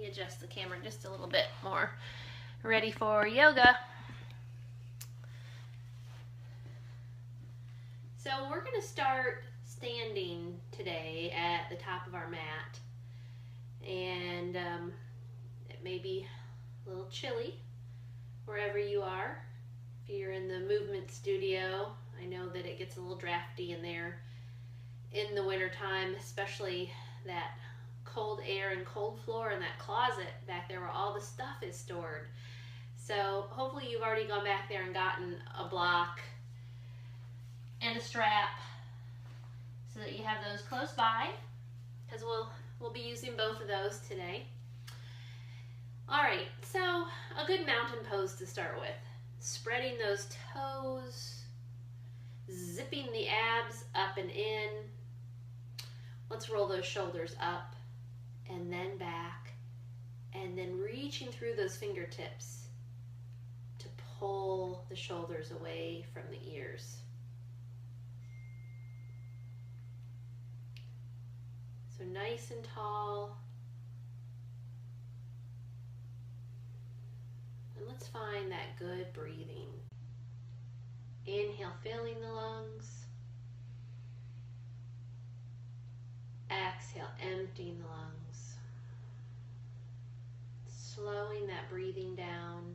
me adjust the camera just a little bit more. Ready for yoga. So we're going to start standing today at the top of our mat. And it may be a little chilly wherever you are. If you're in the movement studio, I know that it gets a little drafty in there in the winter time, especially that cold air and cold floor in that closet back there where all the stuff is stored. So hopefully you've already gone back there and gotten a block and a strap so that you have those close by, because we'll be using both of those today. All right, so a good mountain pose to start with. Spreading those toes, zipping the abs up and in. Let's roll those shoulders up and then back, and then reaching through those fingertips to pull the shoulders away from the ears. So nice and tall. And let's find that good breathing. Inhale, filling the lungs. Exhale, emptying the lungs. Slowing that breathing down.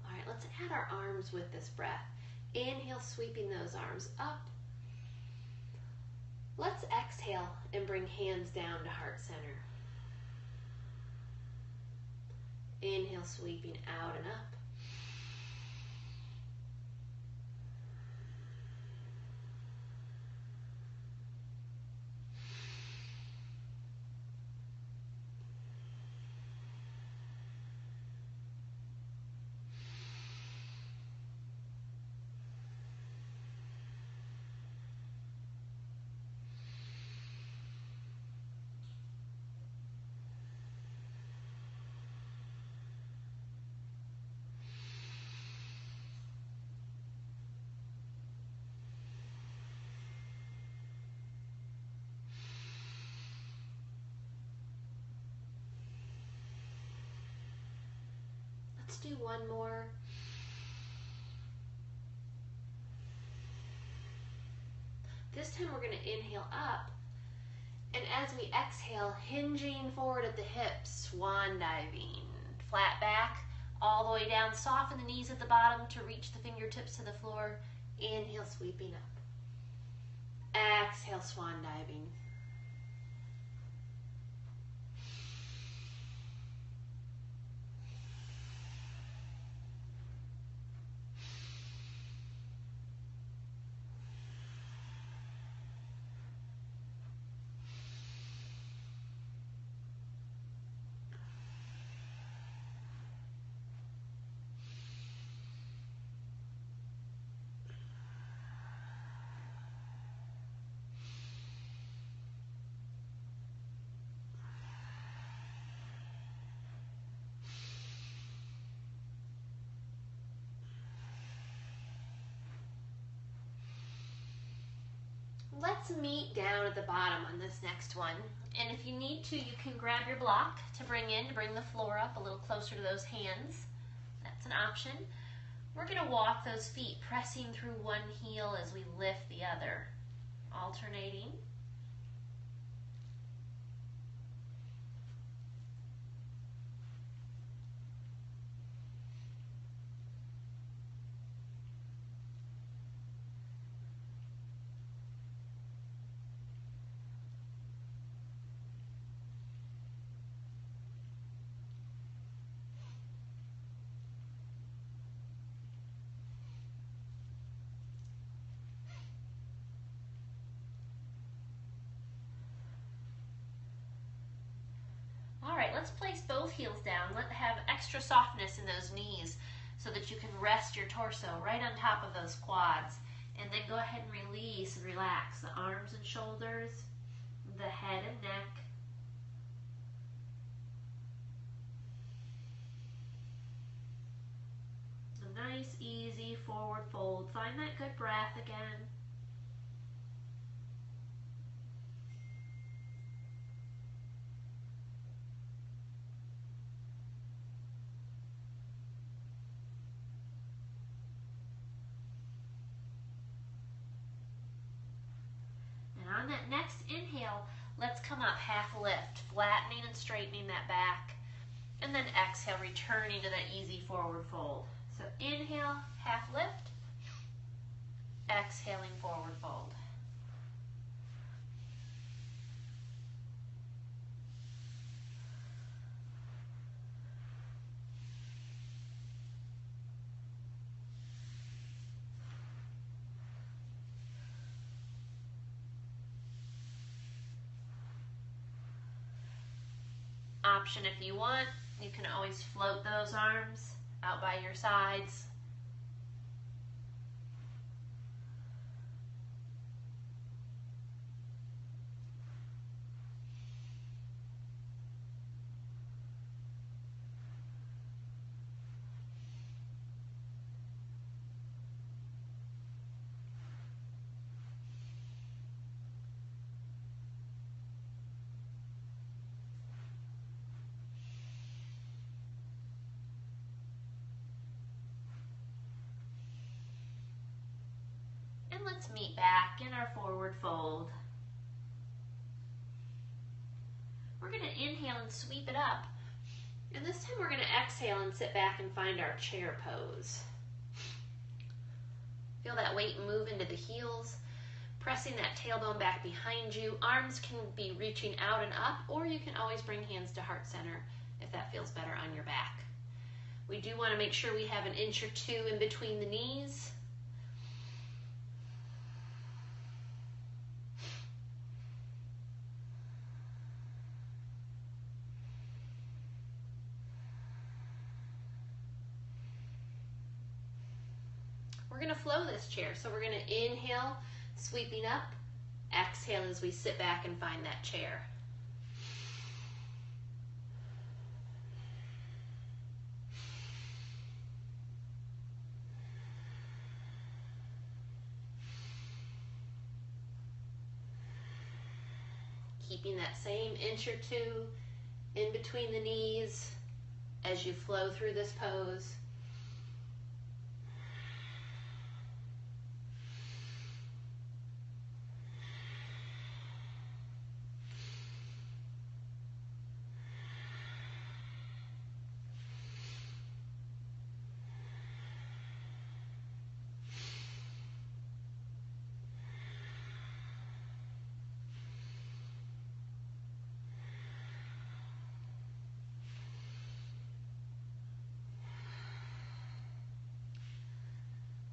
All right, let's add our arms with this breath. Inhale, sweeping those arms up. Let's exhale and bring hands down to heart center. Inhale, sweeping out and up. Let's do one more. This time we're going to inhale up, and as we exhale, hinging forward at the hips, swan diving, flat back, all the way down, soften the knees at the bottom to reach the fingertips to the floor. Inhale, sweeping up. Exhale, swan diving. Let's meet down at the bottom on this next one. And if you need to, you can grab your block to bring the floor up a little closer to those hands. That's an option. We're going to walk those feet, pressing through one heel as we lift the other, alternating. Let's place both heels down. Let's have extra softness in those knees so that you can rest your torso right on top of those quads. And then go ahead and release and relax the arms and shoulders. the head and neck. A nice, easy forward fold. Find that good breath again. On that next inhale, let's come up half lift, flattening and straightening that back. And then exhale, returning to that easy forward fold. So inhale, half lift. Exhaling, forward fold. Option if you want, you can always float those arms out by your sides. Let's meet back in our forward fold. We're going to inhale and sweep it up. And this time we're going to exhale and sit back and find our chair pose. Feel that weight move into the heels, pressing that tailbone back behind you. Arms can be reaching out and up, or you can always bring hands to heart center if that feels better on your back. We do want to make sure we have an inch or two in between the knees. We're going to flow this chair. So we're going to inhale, sweeping up, exhale as we sit back and find that chair. Keeping that same inch or two in between the knees as you flow through this pose.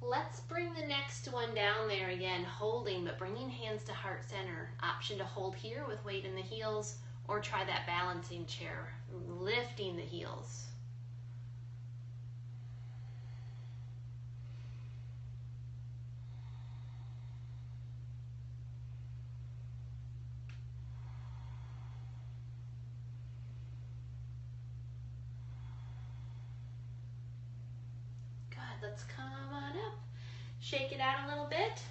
Let's bring the next one down there again, holding, but bringing hands to heart center. Option to hold here with weight in the heels, or try that balancing chair, lifting the heels. Good, let's come on up. Shake it out a little bit.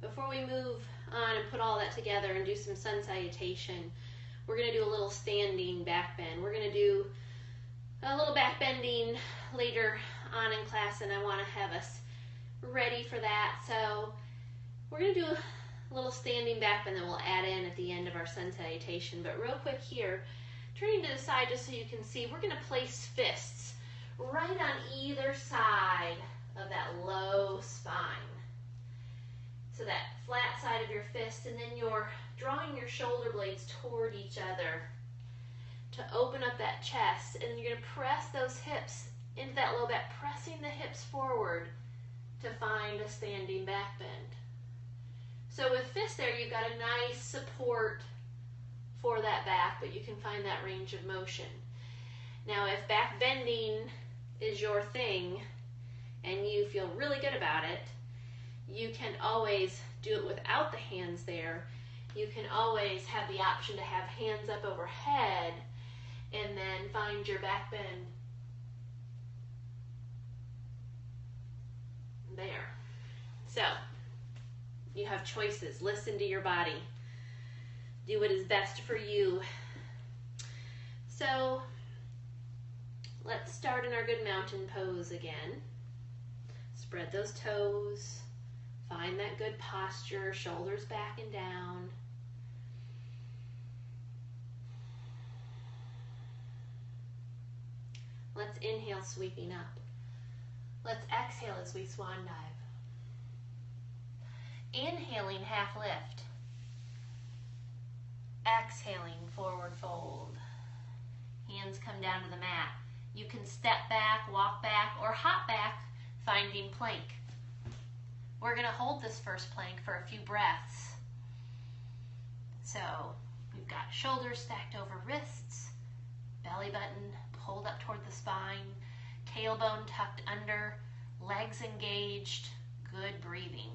Before we move on and put all that together and do some sun salutation, we're going to do a little standing back bend. We're going to do a little back bending later on in class, and I want to have us ready for that. So we're going to do a little standing back bend that we'll add in at the end of our sun salutation. But real quick here, turning to the side just so you can see, we're going to place fists right on either side of that low spine. So that flat side of your fist, and then you're drawing your shoulder blades toward each other to open up that chest, and you're going to press those hips into that low back, pressing the hips forward to find a standing back bend. So with fists there, you've got a nice support for that back, but you can find that range of motion. Now if back bending is your thing and you feel really good about it, You can always do it without the hands there. You can always have the option to have hands up overhead and then find your back bend there. So you have choices. Listen to your body. Do what is best for you. So let's start in our good mountain pose again. Spread those toes. Find that good posture, shoulders back and down. Let's inhale, sweeping up. Let's exhale as we swan dive. Inhaling, half lift. Exhaling, forward fold. Hands come down to the mat. You can step back, walk back, or hop back, finding plank. We're going to hold this first plank for a few breaths. So we've got shoulders stacked over wrists, belly button pulled up toward the spine, tailbone tucked under, legs engaged, good breathing.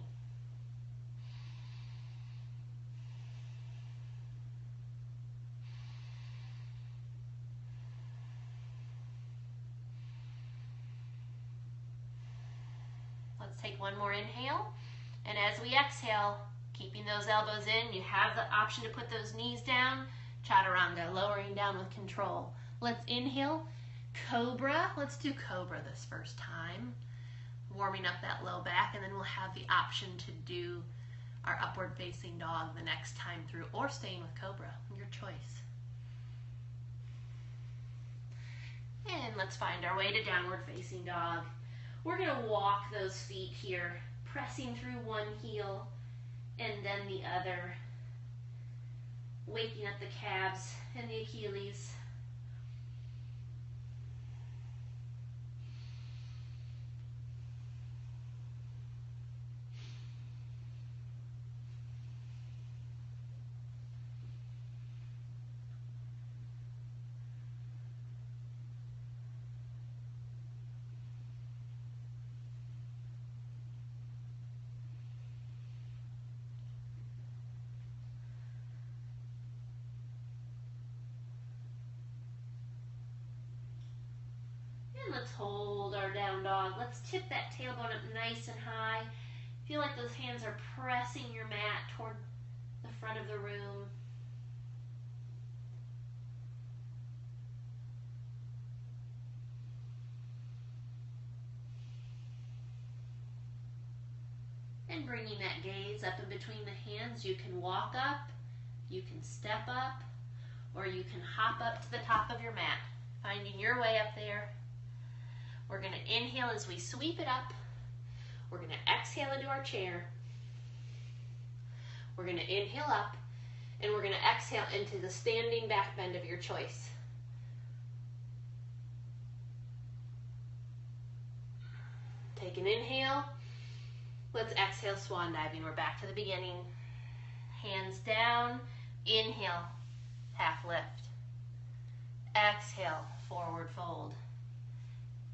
Let's take one more inhale, and as we exhale, keeping those elbows in, you have the option to put those knees down, chaturanga, lowering down with control. Let's inhale, cobra. Let's do cobra this first time, warming up that low back, and then we'll have the option to do our upward facing dog the next time through, or staying with cobra, your choice. And let's find our way to downward facing dog. We're going to walk those feet here, pressing through one heel and then the other, waking up the calves and the Achilles. Let's hold our down dog. Let's tip that tailbone up nice and high. Feel like those hands are pressing your mat toward the front of the room. And bringing that gaze up in between the hands, you can walk up, you can step up, or you can hop up to the top of your mat, finding your way up there. We're going to inhale as we sweep it up. We're going to exhale into our chair. We're going to inhale up, and we're going to exhale into the standing back bend of your choice. Take an inhale. Let's exhale, swan diving. We're back to the beginning. Hands down. Inhale, half lift. Exhale, forward fold.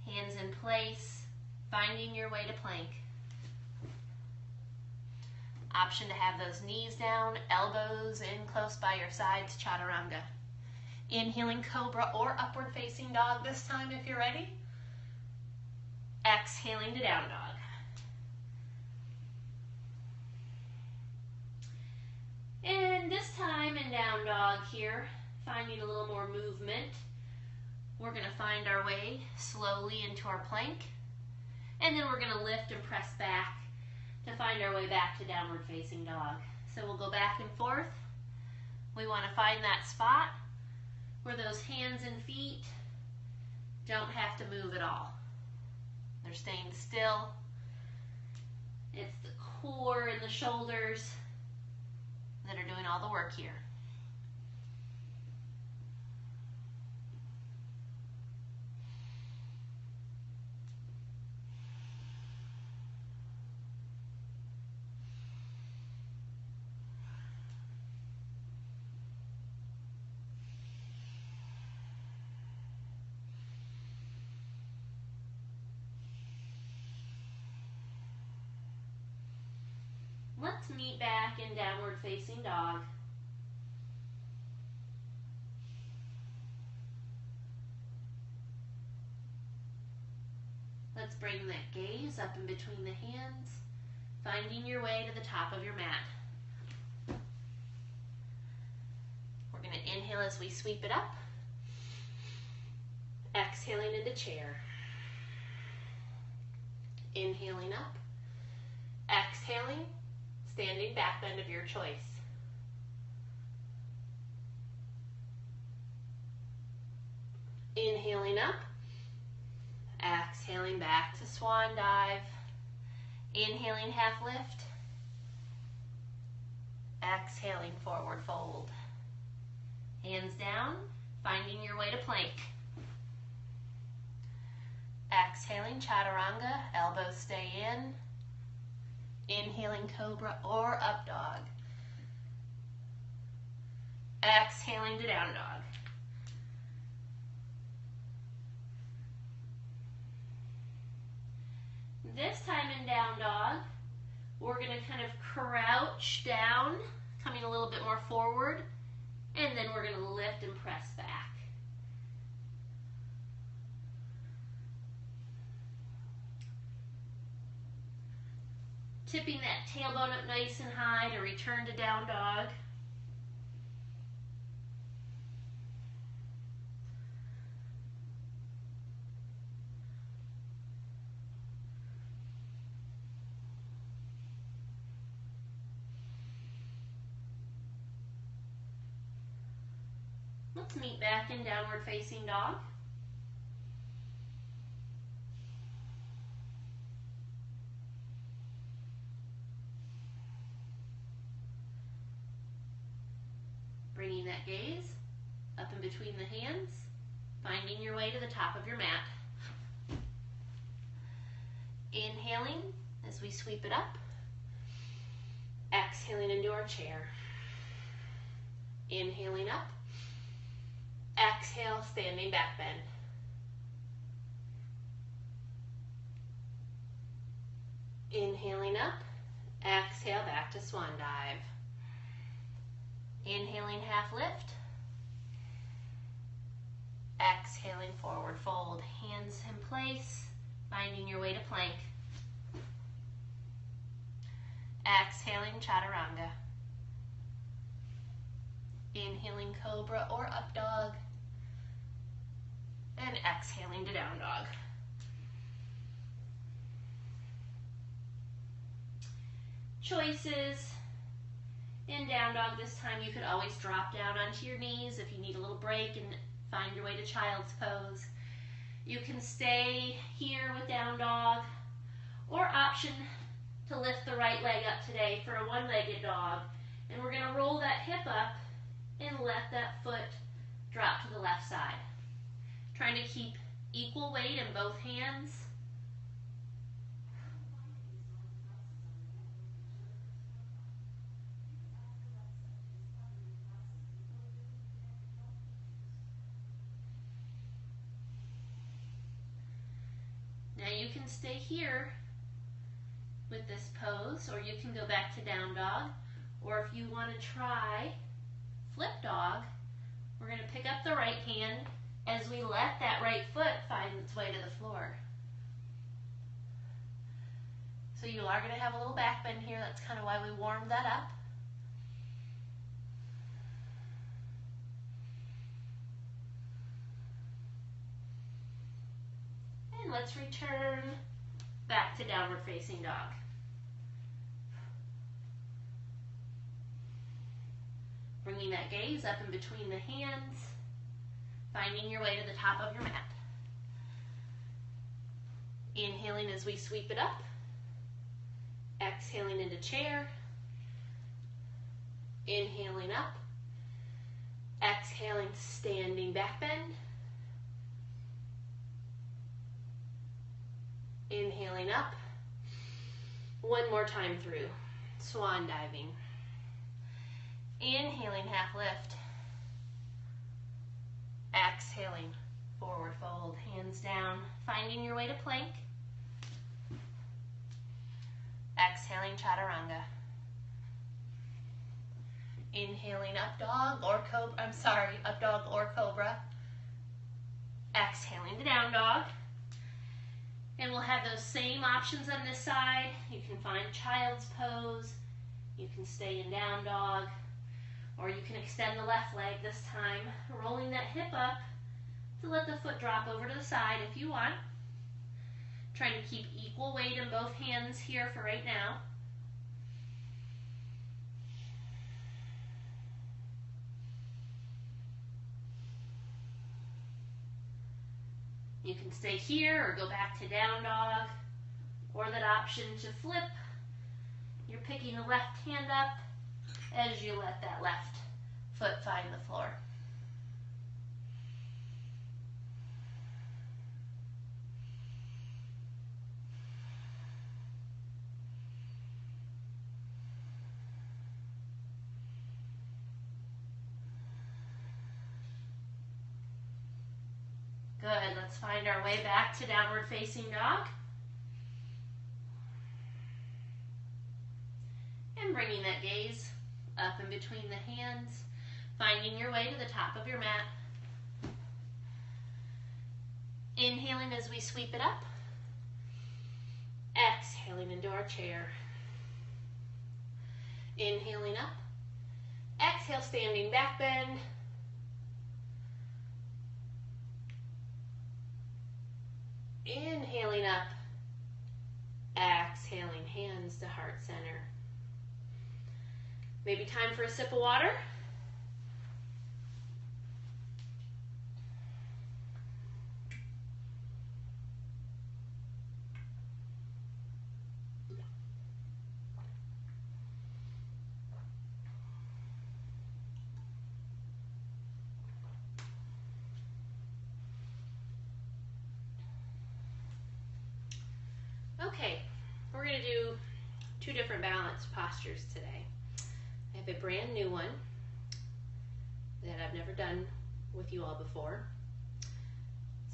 Hands in place, finding your way to plank. Option to have those knees down, elbows in close by your sides, chaturanga. Inhaling cobra or upward facing dog this time if you're ready. Exhaling to down dog. And this time in down dog here, finding a little more movement. We're going to find our way slowly into our plank, and then we're going to lift and press back to find our way back to downward facing dog. So we'll go back and forth. We want to find that spot where those hands and feet don't have to move at all. They're staying still. It's the core and the shoulders that are doing all the work here. Let's meet back in downward facing dog. Let's bring that gaze up in between the hands, finding your way to the top of your mat. We're going to inhale as we sweep it up. Exhaling into chair. Inhaling up. Exhaling, standing back bend of your choice. Inhaling up. Exhaling back to swan dive. Inhaling half lift. Exhaling forward fold. Hands down, finding your way to plank. Exhaling chaturanga, elbows stay in. Inhaling cobra or up dog. Exhaling to down dog. This time in down dog, we're going to kind of crouch down, coming a little bit more forward, and then we're going to lift and press back. Tipping that tailbone up nice and high to return to down dog. Let's meet back in downward facing dog. Bringing that gaze up in between the hands, finding your way to the top of your mat. Inhaling as we sweep it up. Exhaling into our chair. Inhaling up. Exhale, standing back bend. Inhaling up. Exhale, back to swan dive. Inhaling half lift. Exhaling forward fold. Hands in place, finding your way to plank. Exhaling chaturanga. Inhaling cobra or up dog. And exhaling to down dog. Choices. In down dog this time, you could always drop down onto your knees if you need a little break and find your way to child's pose. You can stay here with down dog, or option to lift the right leg up today for a one-legged dog. And we're going to roll that hip up and let that foot drop to the left side. Trying to keep equal weight in both hands. Now you can stay here with this pose, or you can go back to down dog, or if you want to try flip dog, we're going to pick up the right hand as we let that right foot find its way to the floor. So you are going to have a little back bend here. That's kind of why we warmed that up. And let's return back to downward facing dog. Bringing that gaze up in between the hands, finding your way to the top of your mat. Inhaling as we sweep it up. Exhaling into chair. Inhaling up. Exhaling, standing back bend. Inhaling up. One more time through. Swan diving. Inhaling, half lift. Exhaling, forward fold, hands down, finding your way to plank. Exhaling, chaturanga. Inhaling up dog or cobra, up dog or cobra. Exhaling to down dog. And we'll have those same options on this side. You can find child's pose, you can stay in down dog, or you can extend the left leg this time, rolling that hip up to let the foot drop over to the side if you want. Trying to keep equal weight in both hands here for right now. You can stay here or go back to down dog, or that option to flip. You're picking the left hand up as you let that left foot find the floor. Good, let's find our way back to downward facing dog. And bringing that gaze up in between the hands, finding your way to the top of your mat. Inhaling as we sweep it up. Exhaling into our chair. Inhaling up. Exhale, standing back bend. Inhaling up, exhaling, hands to heart center. Maybe time for a sip of water. Okay, we're going to do 2 different balance postures today. I have a brand new one that I've never done with you all before.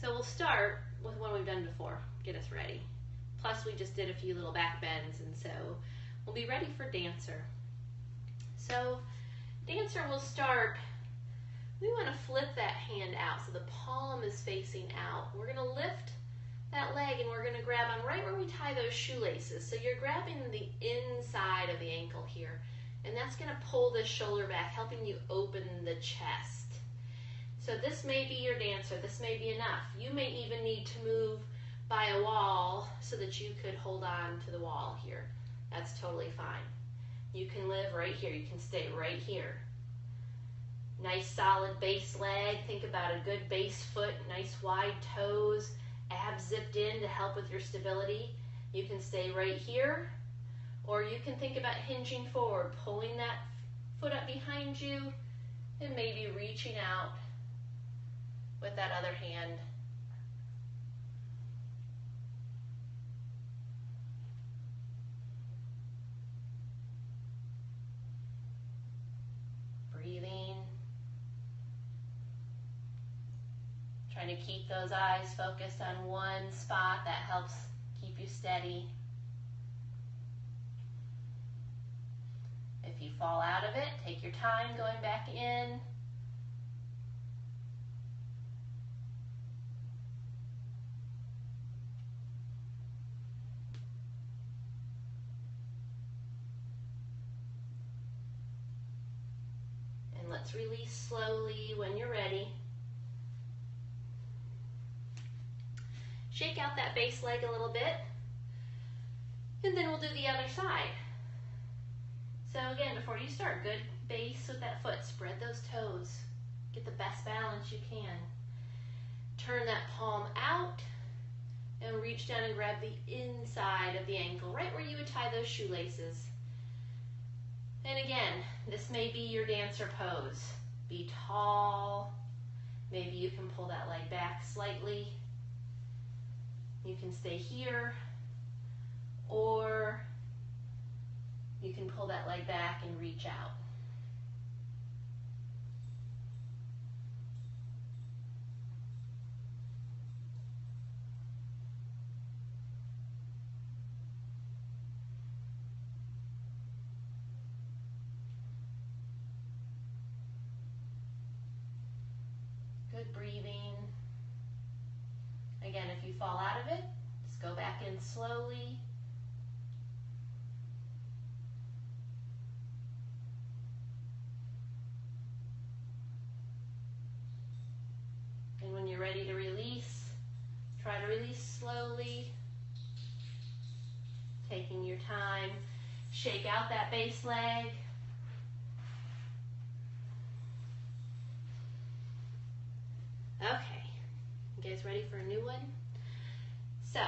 So we'll start with one we've done before, get us ready. Plus we just did a few little back bends, and so we'll be ready for dancer. So dancer will start, we want to flip that hand out so the palm is facing out. We're going to lift that leg and we're going to grab on right where we tie those shoelaces. So you're grabbing the inside of the ankle here, and that's going to pull this shoulder back, helping you open the chest. So this may be your dancer, this may be enough. You may even need to move by a wall so that you could hold on to the wall here. That's totally fine. You can live right here, you can stay right here. Nice solid base leg, think about a good base foot, nice wide toes, abs zipped in to help with your stability. You can stay right here, or you can think about hinging forward, pulling that foot up behind you, and maybe reaching out with that other hand. Breathing. Trying to keep those eyes focused on one spot. That helps keep you steady. If you fall out of it, take your time going back in. And let's release slowly when you're ready. Shake out that base leg a little bit, and then we'll do the other side. So again, before you start, good base with that foot. Spread those toes. Get the best balance you can. Turn that palm out and reach down and grab the inside of the ankle, right where you would tie those shoelaces. And again, this may be your dancer pose. Be tall. Maybe you can pull that leg back slightly. You can stay here, or you can pull that leg back and reach out. Good breathing. Again, if you fall out of it, just go back in slowly. And when you're ready to release, try to release slowly, taking your time. Shake out that base leg. Okay, you guys ready for a new one? So,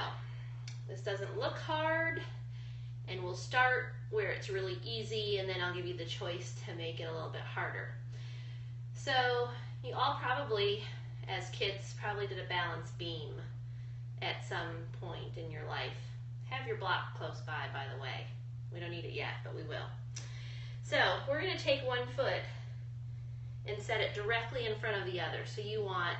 this doesn't look hard, and we'll start where it's really easy, and then I'll give you the choice to make it a little bit harder. So, you all probably, as kids, probably did a balance beam at some point in your life. Have your block close by the way. We don't need it yet, but we will. So, we're going to take one foot and set it directly in front of the other. So you want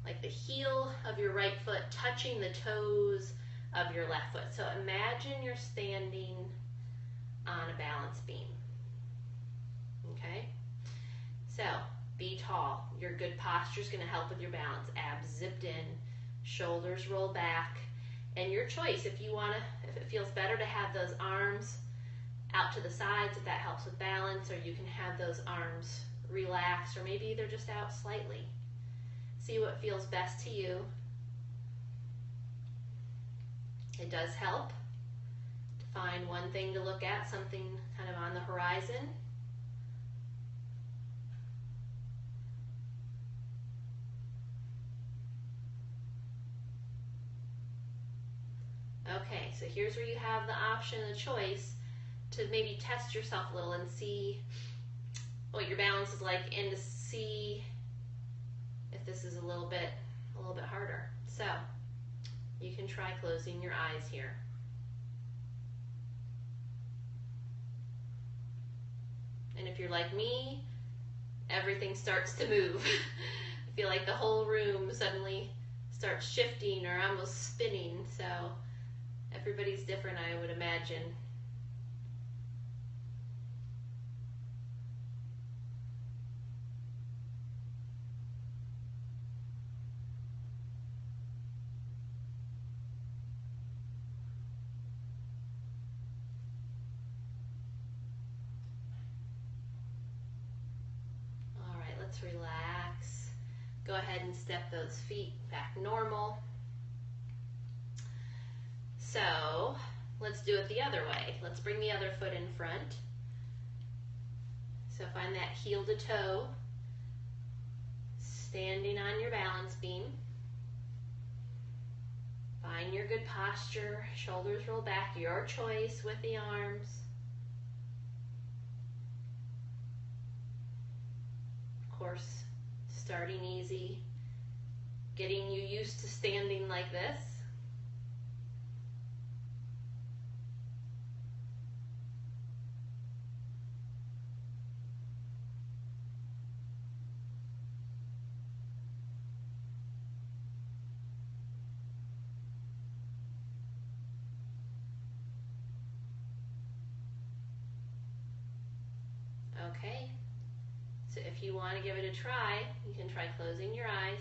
like the heel of your right foot touching the toes of your left foot. So imagine you're standing on a balance beam. Okay? So be tall. Your good posture is going to help with your balance. Abs zipped in, shoulders roll back, and your choice if you want to, if it feels better to have those arms out to the sides, if that helps with balance, or you can have those arms relaxed, or maybe they're just out slightly. See what feels best to you. It does help to find one thing to look at, something kind of on the horizon. Okay, so here's where you have the option, the choice, to maybe test yourself a little and see what your balance is like, and to see if this is a little bit harder. So you can try closing your eyes here. And if you're like me, everything starts to move. I feel like the whole room suddenly starts shifting or almost spinning. So everybody's different, I would imagine. All right, let's relax. Go ahead and step those feet back normal. So let's do it the other way. Let's bring the other foot in front. So find that heel to toe, standing on your balance beam. Find your good posture, shoulders roll back, your choice with the arms. Of course, starting easy, getting you used to standing like this. Okay, so if you want to give it a try, you can try closing your eyes.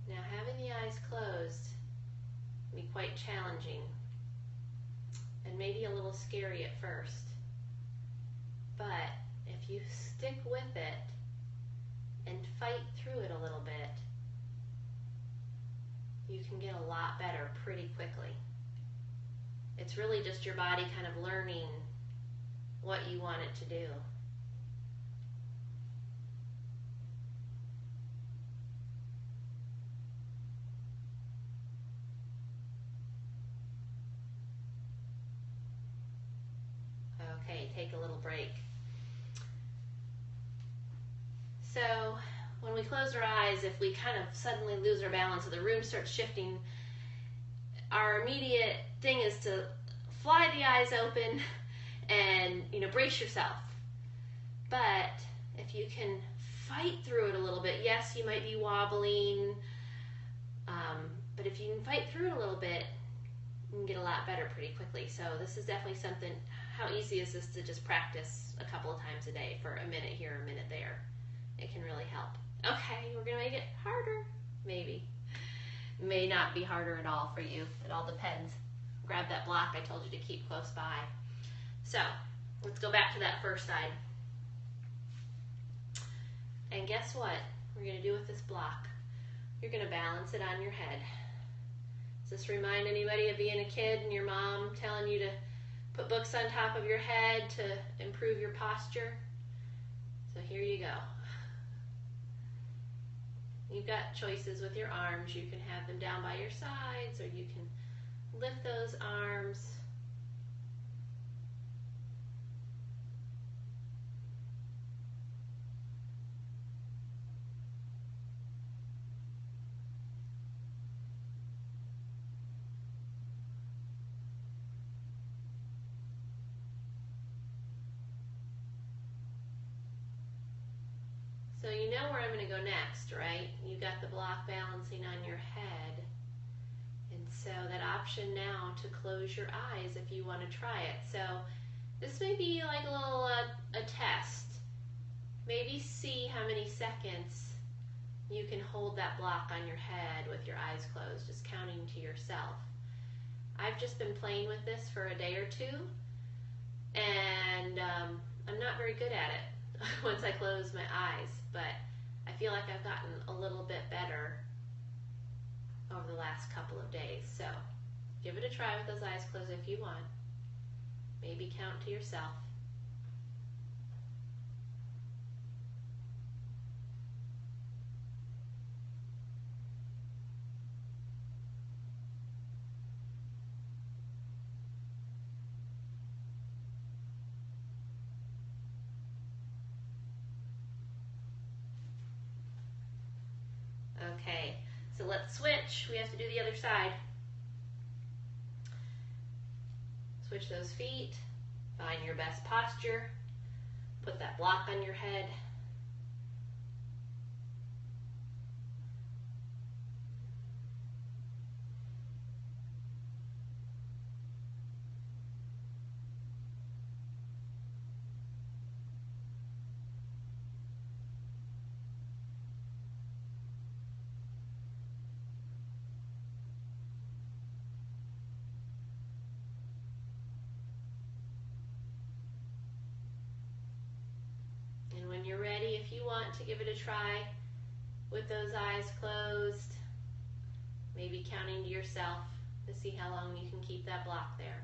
Now, having the eyes closed can be quite challenging and maybe a little scary at first. But if you stick with it and fight through it a little bit, you can get a lot better pretty quickly. It's really just your body kind of learning what you want it to do. Okay, take a little break. So when we close our eyes, if we kind of suddenly lose our balance or the room starts shifting, our immediate thing is to fly the eyes open and, brace yourself. But if you can fight through it a little bit, yes, you might be wobbling, but if you can fight through it a little bit, you can get a lot better pretty quickly. So this is definitely something. How easy is this to just practice a couple of times a day for a minute here, a minute there? It can really help. Okay, we're gonna make it harder, maybe. May not be harder at all for you. It all depends. Grab that block I told you to keep close by. So let's go back to that first side. And guess what we're gonna do with this block? You're gonna balance it on your head. Does this remind anybody of being a kid and your mom telling you to put books on top of your head to improve your posture? So here you go. You've got choices with your arms. You can have them down by your sides, or you can lift those arms. So you know where I'm going to go next, right? You got the block balancing on your head. And so that option now to close your eyes if you want to try it. So this may be like a little a test. Maybe see how many seconds you can hold that block on your head with your eyes closed, just counting to yourself. I've just been playing with this for a day or two, and I'm not very good at it once I close my eyes, but I feel like I've gotten a little bit better over the last couple of days. So give it a try with those eyes closed if you want. Maybe count to yourself. Okay, so let's switch. We have to do the other side. Switch those feet, find your best posture, put that block on your head. When you're ready, if you want to give it a try with those eyes closed, maybe counting to yourself to see how long you can keep that block there.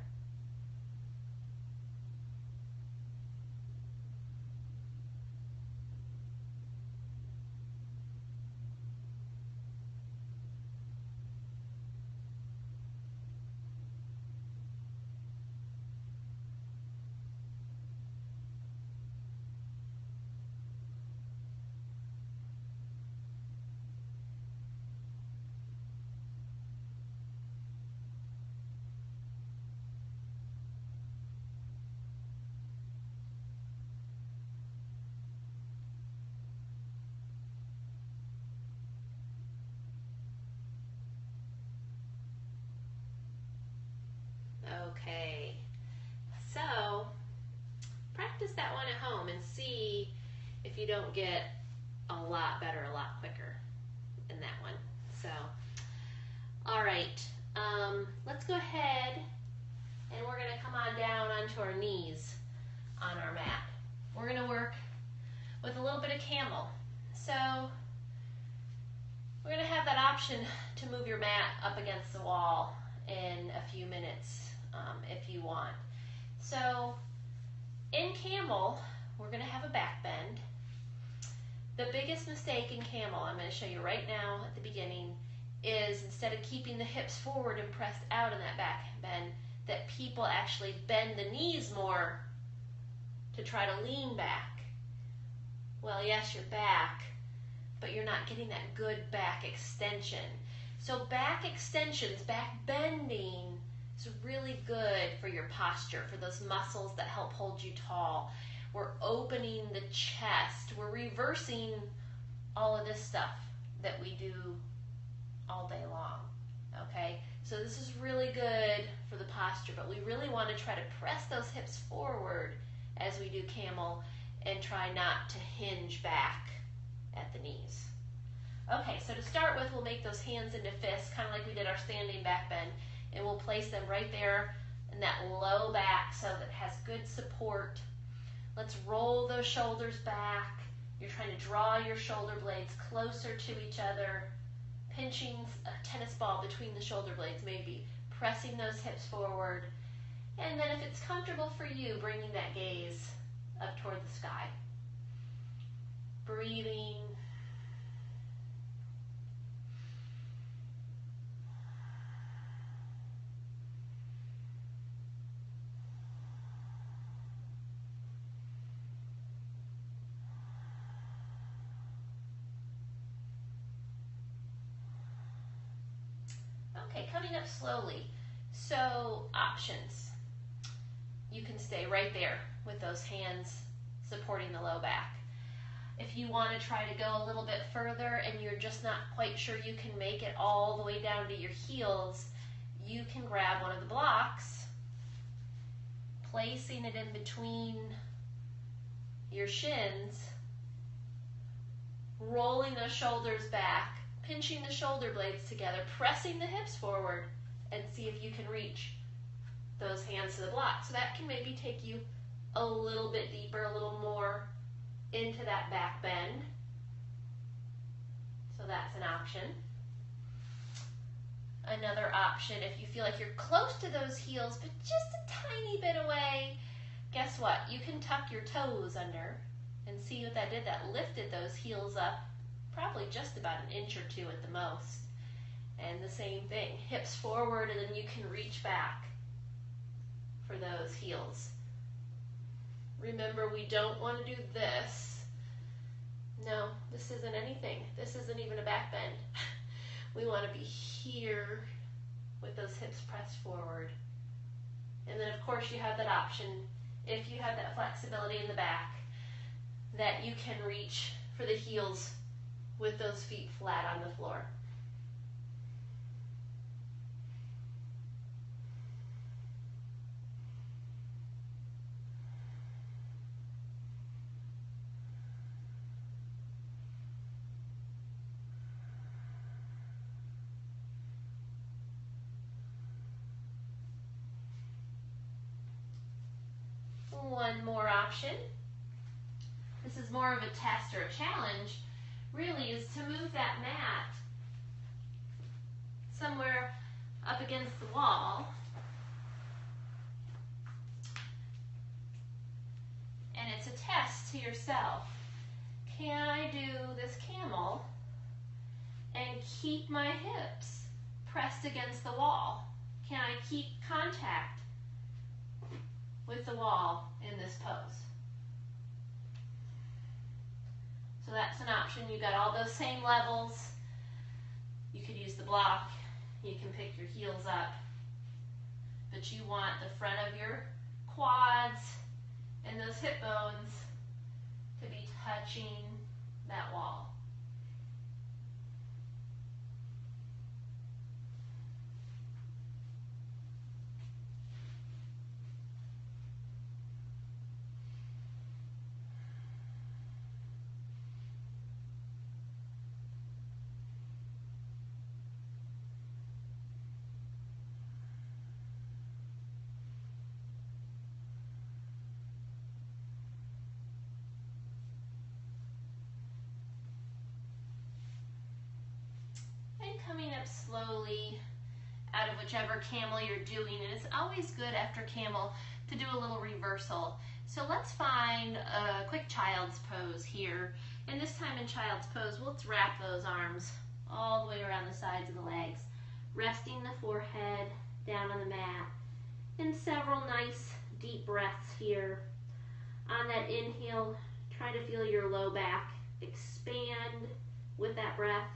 Okay, so practice that one at home and see if you don't get a lot better, a lot quicker in that one. So, all right, let's go ahead and we're going to come on down onto our knees on our mat. We're going to work with a little bit of camel. So we're going to have that option to move your mat up against the wall in a few minutes if you want. So in camel, we're going to have a back bend. The biggest mistake in camel, I'm going to show you right now at the beginning, is instead of keeping the hips forward and pressed out in that back bend, that people actually bend the knees more to try to lean back. Well, yes, you're back, but you're not getting that good back extension. So back extensions, back bending, It's really good for your posture, for those muscles that help hold you tall. We're opening the chest. We're reversing all of this stuff that we do all day long, okay? So this is really good for the posture, but we really want to try to press those hips forward as we do camel and try not to hinge back at the knees. Okay, so to start with, we'll make those hands into fists, kind of like we did our standing back bend, and we'll place them right there in that low back so that it has good support. Let's roll those shoulders back. You're trying to draw your shoulder blades closer to each other, pinching a tennis ball between the shoulder blades, maybe pressing those hips forward. And then if it's comfortable for you, bringing that gaze up toward the sky. Breathing. Okay, coming up slowly. So options. You can stay right there with those hands supporting the low back. If you want to try to go a little bit further and you're just not quite sure you can make it all the way down to your heels, you can grab one of the blocks, placing it in between your shins, rolling those shoulders back, pinching the shoulder blades together, pressing the hips forward, and see if you can reach those hands to the block. So that can maybe take you a little bit deeper, a little more into that back bend. So that's an option. Another option, if you feel like you're close to those heels, but just a tiny bit away, guess what? You can tuck your toes under and see what that did. That lifted those heels up probably just about an inch or two at the most. And the same thing, hips forward, and then you can reach back for those heels. Remember, we don't want to do this. No, this isn't anything. This isn't even a back bend. We want to be here with those hips pressed forward. And then of course you have that option, if you have that flexibility in the back, that you can reach for the heels with those feet flat on the floor. One more option. This is more of a test or a challenge, really, is to move that mat somewhere up against the wall. And it's a test to yourself. Can I do this camel and keep my hips pressed against the wall? Can I keep contact with the wall in this pose? So that's an option. You've got all those same levels. You could use the block. You can pick your heels up. But you want the front of your quads and those hip bones to be touching that wall. Coming up slowly out of whichever camel you're doing, and it's always good after camel to do a little reversal. So let's find a quick child's pose here, and this time in child's pose, let's wrap those arms all the way around the sides of the legs, resting the forehead down on the mat, and several nice deep breaths here. On that inhale, try to feel your low back expand with that breath.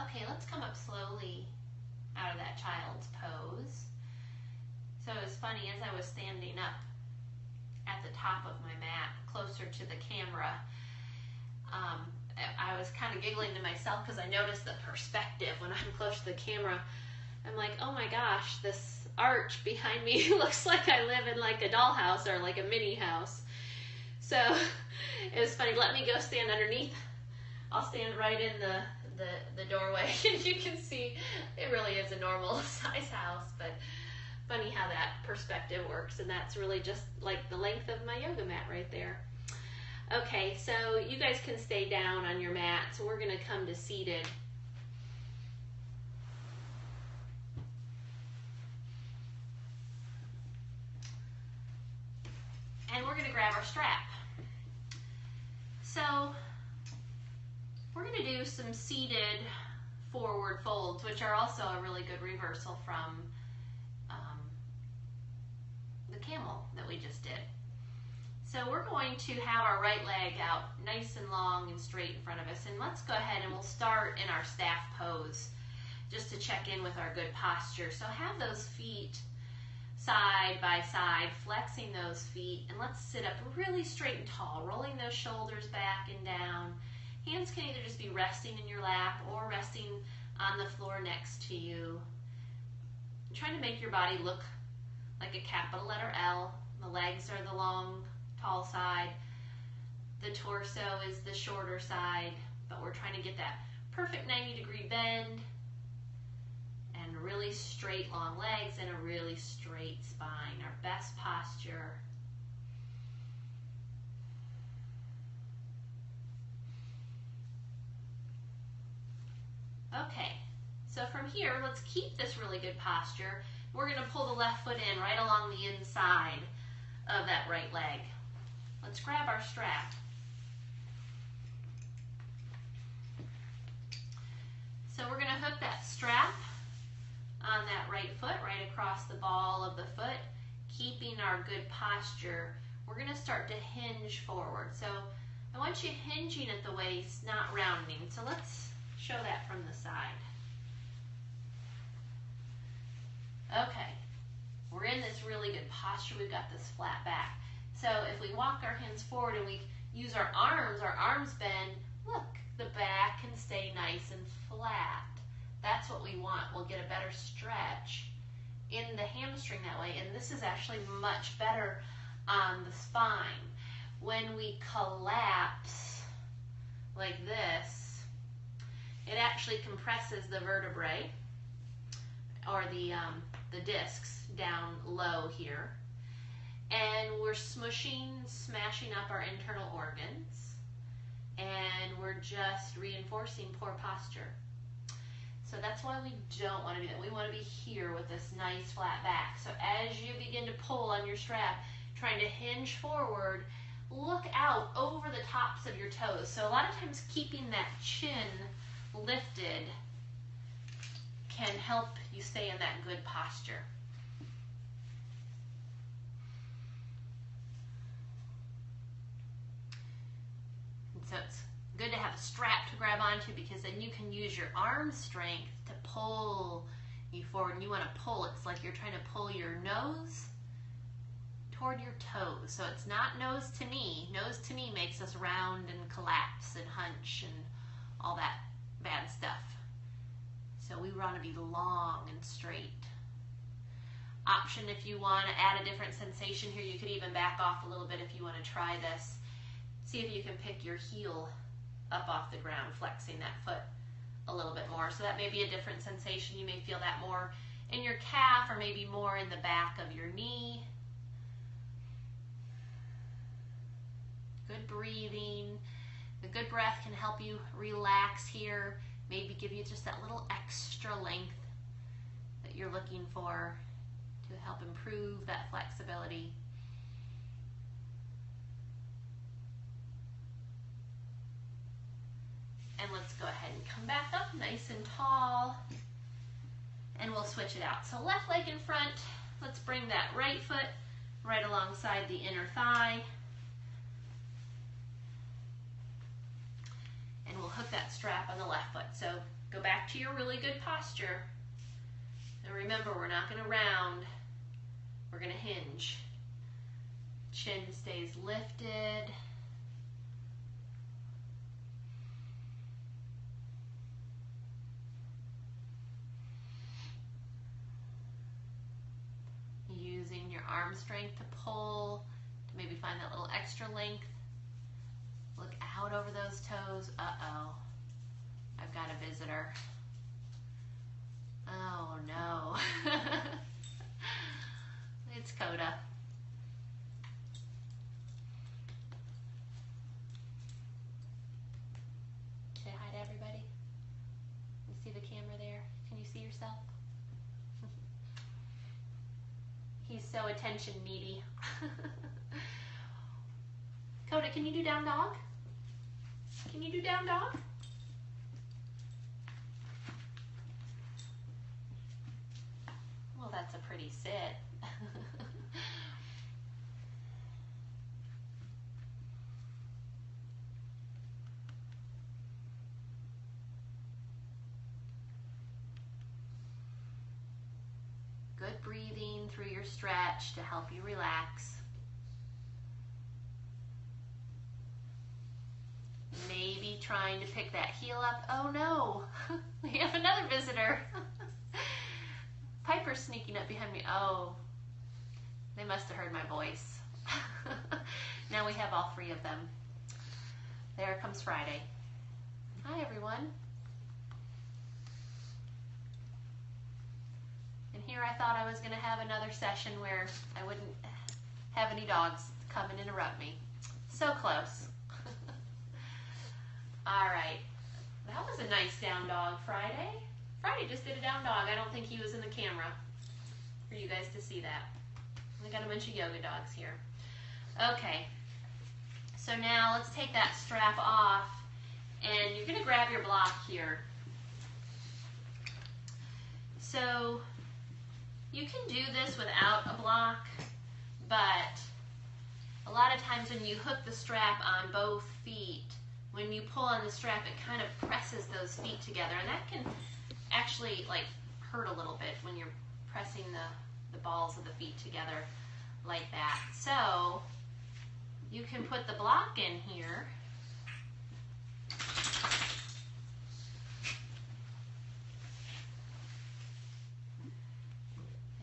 Okay, let's come up slowly out of that child's pose. So it was funny, as I was standing up at the top of my mat, closer to the camera, I was kind of giggling to myself because I noticed the perspective when I'm close to the camera. I'm like, oh my gosh, this arch behind me looks like I live in like a dollhouse or like a mini house. So it was funny. Let me go stand underneath. I'll stand right in the doorway, and you can see it really is a normal size house, but funny how that perspective works, and that's really just like the length of my yoga mat right there. Okay, so you guys can stay down on your mat, so we're going to come to seated. And we're going to grab our strap. So we're going to do some seated forward folds, which are also a really good reversal from the camel that we just did. So we're going to have our right leg out nice and long and straight in front of us. And let's go ahead and we'll start in our staff pose just to check in with our good posture. So have those feet side by side, flexing those feet, and let's sit up really straight and tall, rolling those shoulders back and down. Hands can either just be resting in your lap or resting on the floor next to you. I'm trying to make your body look like a capital letter L. The legs are the long, tall side. The torso is the shorter side, but we're trying to get that perfect 90-degree bend and really straight, long legs and a really straight spine, our best posture. Okay, so from here, let's keep this really good posture. We're going to pull the left foot in right along the inside of that right leg. Let's grab our strap. So we're going to hook that strap on that right foot, right across the ball of the foot, keeping our good posture. We're going to start to hinge forward. So I want you hinging at the waist, not rounding. So let's show that from the side. Okay, we're in this really good posture. We've got this flat back. So if we walk our hands forward and we use our arms bend, look, the back can stay nice and flat. That's what we want. We'll get a better stretch in the hamstring that way, and this is actually much better on the spine. When we collapse like this, it actually compresses the vertebrae, or the discs down low here, and we're smashing up our internal organs, and we're just reinforcing poor posture. So that's why we don't want to do that. We want to be here with this nice flat back. So as you begin to pull on your strap, trying to hinge forward, look out over the tops of your toes. So a lot of times keeping that chin lifted can help you stay in that good posture. And so it's good to have a strap to grab onto, because then you can use your arm strength to pull you forward. And you want to pull, it's like you're trying to pull your nose toward your toes. So it's not nose to knee. Nose to knee makes us round and collapse and hunch and all that bad stuff. So we want to be long and straight. Option, if you want to add a different sensation here, you could even back off a little bit if you want to try this. See if you can pick your heel up off the ground, flexing that foot a little bit more. So that may be a different sensation. You may feel that more in your calf or maybe more in the back of your knee. Good breathing. The good breath can help you relax here, maybe give you just that little extra length that you're looking for to help improve that flexibility. And let's go ahead and come back up nice and tall, and we'll switch it out. So left leg in front, let's bring that right foot right alongside the inner thigh, and we'll hook that strap on the left foot. So Go back to your really good posture. And remember, we're not going to round. We're going to hinge. Chin stays lifted. Using your arm strength to pull, to maybe find that little extra length. Look out over those toes. Uh-oh. I've got a visitor. Oh no. It's Coda. Say hi to everybody. You see the camera there? Can you see yourself? He's so attention needy. Coda, can you do down dog? Can you do down dog? Well, that's a pretty sit. Good breathing through your stretch to help you relax. Maybe trying to pick that heel up. Oh no, we have another visitor. Piper's sneaking up behind me. Oh, they must have heard my voice. Now we have all three of them. There comes Friday. Hi everyone. And here I thought I was going to have another session where I wouldn't have any dogs come and interrupt me. So close. All right. That was a nice down dog, Friday. Friday just did a down dog. I don't think he was in the camera for you guys to see that. We got a bunch of yoga dogs here. Okay. So now let's take that strap off, and you're going to grab your block here. So you can do this without a block, but a lot of times when you hook the strap on both feet, when you pull on the strap, it kind of presses those feet together, and that can actually like hurt a little bit when you're pressing the balls of the feet together like that. So you can put the block in here.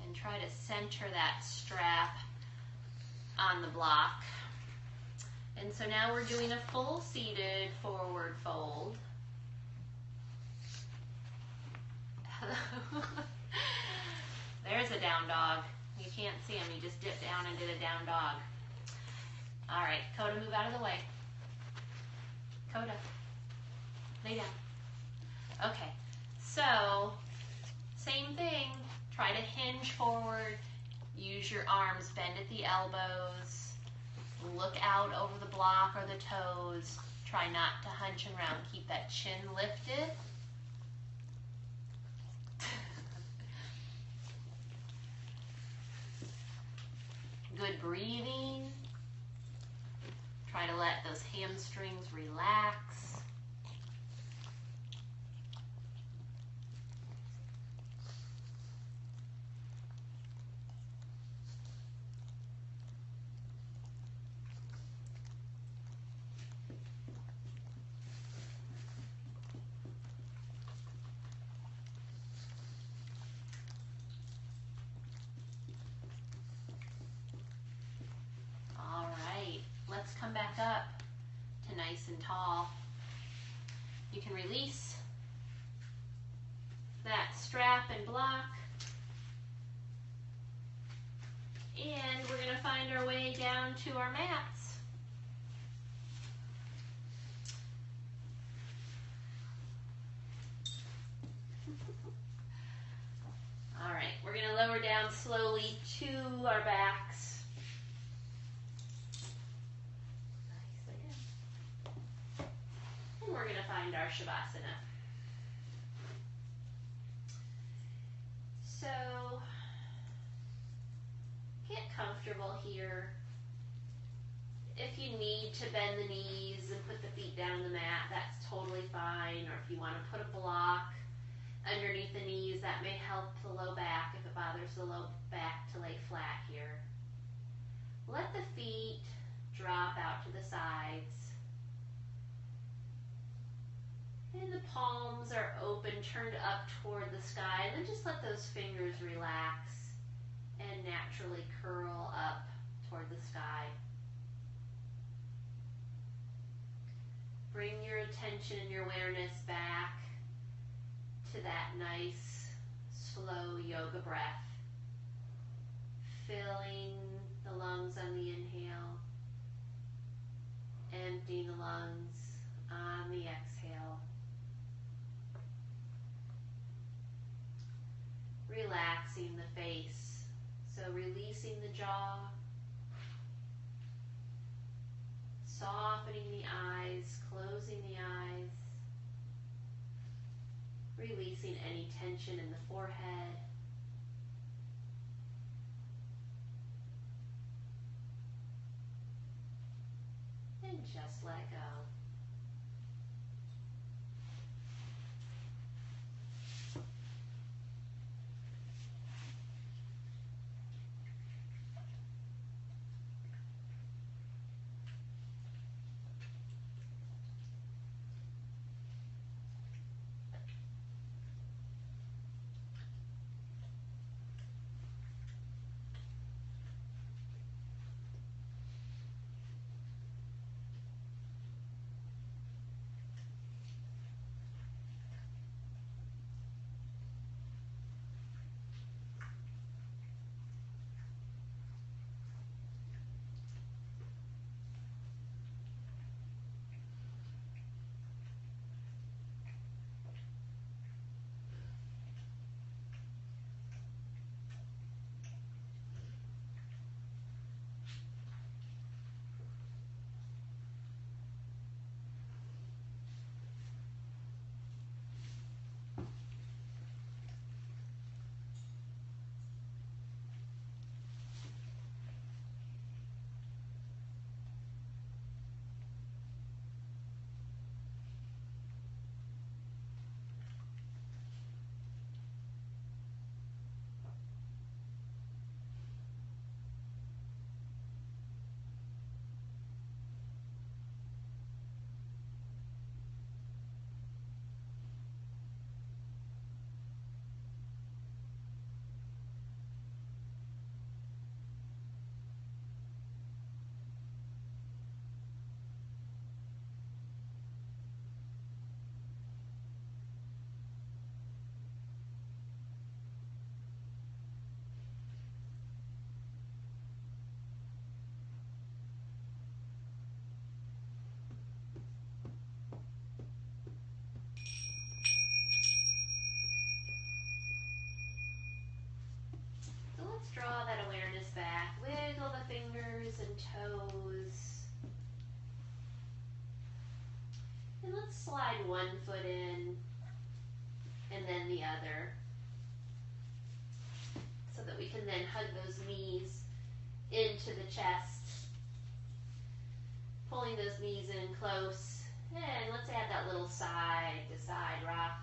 And try to center that strap on the block. And so now we're doing a full seated forward fold. There's a down dog. You can't see him. He just dipped down and did a down dog. All right, Coda, move out of the way. Coda, lay down. Okay, so same thing. Try to hinge forward. Use your arms, bend at the elbows. Look out over the block or the toes. Try not to hunch around. Keep that chin lifted. Good breathing. Try to let those hamstrings relax. Let's come back up to nice and tall. You can release that strap and block. And we're going to find our way down to our mats. All right, we're going to lower down slowly to our backs. We're going to find our Shavasana. So, get comfortable here. If you need to bend the knees and put the feet down on the mat, that's totally fine. Or if you want want to put a block underneath the knees. That may help the low back if it bothers the low back to lay flat here. Let the feet drop out to the sides. And the palms are open, turned up toward the sky. And then just let those fingers relax and naturally curl up toward the sky. Bring your attention and your awareness back to that nice, slow yoga breath. Filling the lungs on the inhale, emptying the lungs on the exhale. Relaxing the face, so releasing the jaw, softening the eyes, closing the eyes, releasing any tension in the forehead. And just let go. Draw that awareness back. Wiggle the fingers and toes. And let's slide one foot in and then the other, so that we can then hug those knees into the chest. Pulling those knees in close. And let's add that little side to side rock.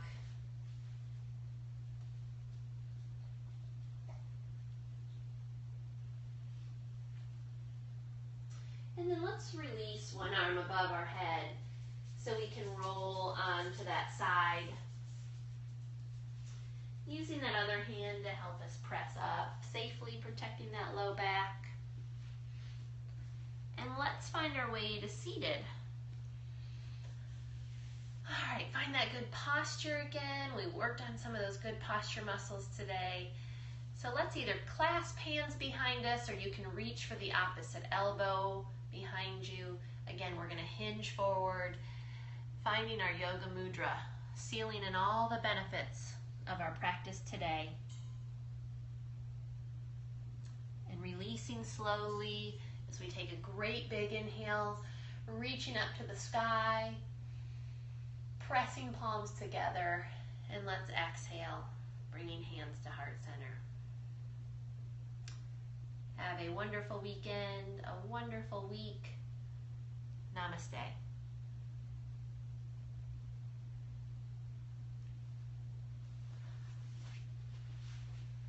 And then let's release one arm above our head so we can roll onto that side. Using that other hand to help us press up, safely protecting that low back. And let's find our way to seated. All right, find that good posture again. We worked on some of those good posture muscles today. So let's either clasp hands behind us, or you can reach for the opposite elbow behind you. Again, we're going to hinge forward, finding our yoga mudra, sealing in all the benefits of our practice today. And releasing slowly as we take a great big inhale, reaching up to the sky, pressing palms together, and let's exhale, bringing hands to heart center. Have a wonderful weekend, a wonderful week. Namaste.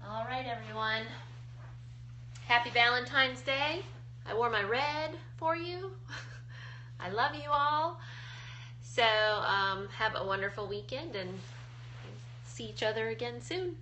All right, everyone. Happy Valentine's Day. I wore my red for you. I love you all. So have a wonderful weekend and see each other again soon.